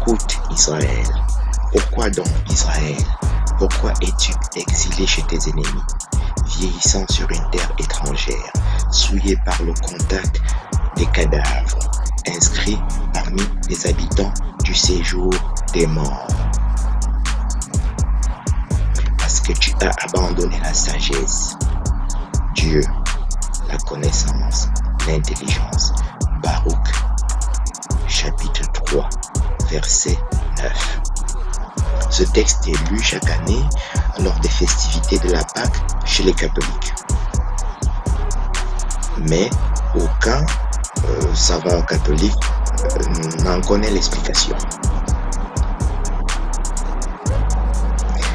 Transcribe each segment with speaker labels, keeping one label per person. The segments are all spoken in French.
Speaker 1: Écoute Israël, pourquoi donc Israël? Pourquoi es-tu exilé chez tes ennemis, vieillissant sur une terre étrangère, souillé par le contact des cadavres, inscrit parmi les habitants du séjour des morts? Parce que tu as abandonné la sagesse, Dieu, la connaissance, l'intelligence. Baruch, chapitre 3, verset 9. Ce texte est lu chaque année lors des festivités de la Pâque chez les catholiques. Mais aucun savant catholique n'en connaît l'explication.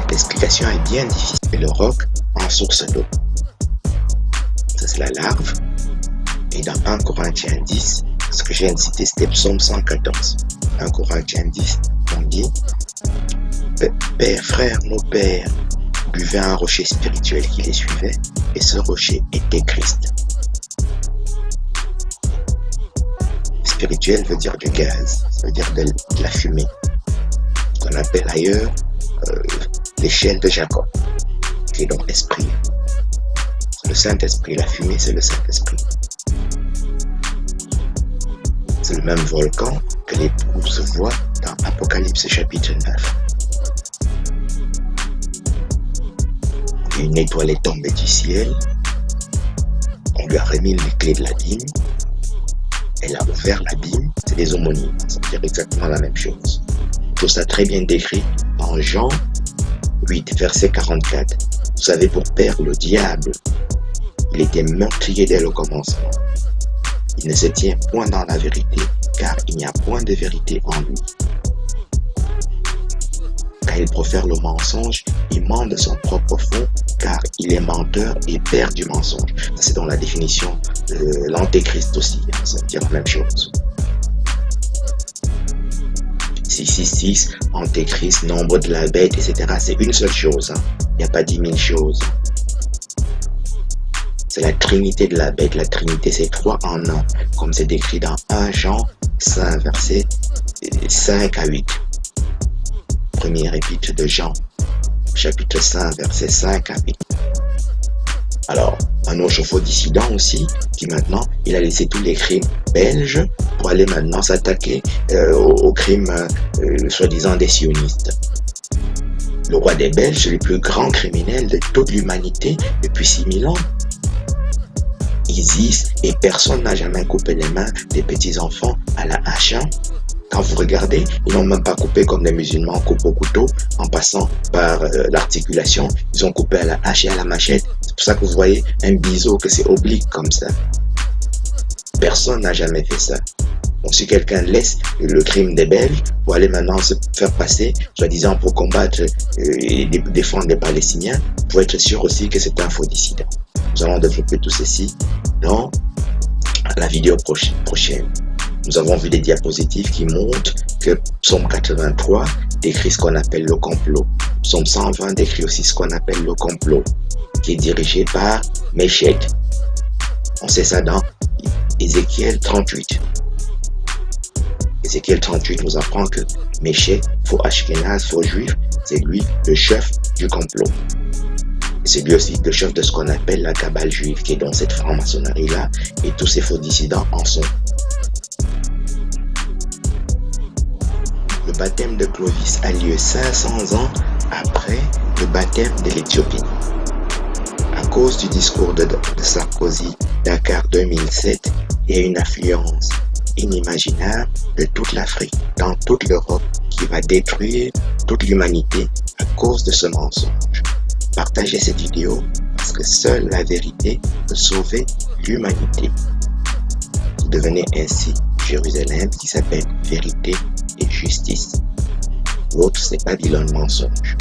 Speaker 1: L'explication est bien difficile. Le roc en source d'eau. Ça, c'est la larve. Et dans 1 Corinthiens 10, ce que je viens de citer, c'était Psaume 114. 1 Corinthiens 10, on dit: Père, frères, nos pères buvaient un rocher spirituel qui les suivait, et ce rocher était Christ. Spirituel veut dire du gaz, ça veut dire de la fumée, qu'on appelle ailleurs l'échelle de Jacob, qui est donc esprit. Le Saint-Esprit, la fumée, c'est le Saint-Esprit. C'est le même volcan que l'épouse voit dans Apocalypse chapitre 9. Une étoile est tombée du ciel, on lui a remis les clés de l'abîme, elle a ouvert l'abîme, c'est des homonymes, ça veut dire exactement la même chose. Tout ça très bien décrit en Jean 8, verset 44. Vous savez, pour père, le diable, il était meurtrier dès le commencement. Il ne se tient point dans la vérité, car il n'y a point de vérité en lui. Quand il profère le mensonge, il ment de son propre fond, car il est menteur et père du mensonge. Ça, c'est dans la définition de l'antéchrist aussi, ça veut dire la même chose. 666, antéchrist, nombre de la bête, etc. C'est une seule chose, il n'y a pas 10 000 choses. C'est la trinité de la bête. La trinité, c'est 3 en 1, comme c'est décrit dans 1 Jean 5, versets 5 à 8. Première épître de Jean, chapitre 5, versets 5 à 8. Alors, un autre faux dissident aussi, qui maintenant, il a laissé tous les crimes belges pour aller maintenant s'attaquer aux crimes soi-disant des sionistes. Le roi des Belges, c'est le plus grand criminel de toute l'humanité depuis 6000 ans. Isis, et personne n'a jamais coupé les mains des petits-enfants à la hache. Quand vous regardez, ils n'ont même pas coupé comme les musulmans coupent au couteau, en passant par l'articulation. Ils ont coupé à la hache et à la machette. C'est pour ça que vous voyez un biseau, que c'est oblique comme ça. Personne n'a jamais fait ça. Donc si quelqu'un laisse le crime des Belges pour aller maintenant se faire passer, soi-disant pour combattre et défendre les Palestiniens, vous pouvez être sûr aussi que c'est un faux dissident. Nous allons développer tout ceci dans la vidéo prochaine. Nous avons vu des diapositives qui montrent que Psaume 83 décrit ce qu'on appelle le complot. Psaume 120 décrit aussi ce qu'on appelle le complot, qui est dirigé par Méchec. On sait ça dans Ézéchiel 38. Ézéchiel 38 nous apprend que Méchec, faux Ashkénaz, faux juif, c'est lui le chef du complot. C'est lui aussi le chef de ce qu'on appelle la cabale juive, qui est dans cette franc-maçonnerie-là, et tous ces faux dissidents en sont. Le baptême de Clovis a lieu 500 ans après le baptême de l'Éthiopie. À cause du discours de Sarkozy, Dakar 2007, il y a une affluence inimaginable de toute l'Afrique, dans toute l'Europe, qui va détruire toute l'humanité à cause de ce mensonge. Partagez cette vidéo parce que seule la vérité peut sauver l'humanité. Vous devenez ainsi Jérusalem, qui s'appelle vérité et justice. L'autre, c'est Babylone mensonge.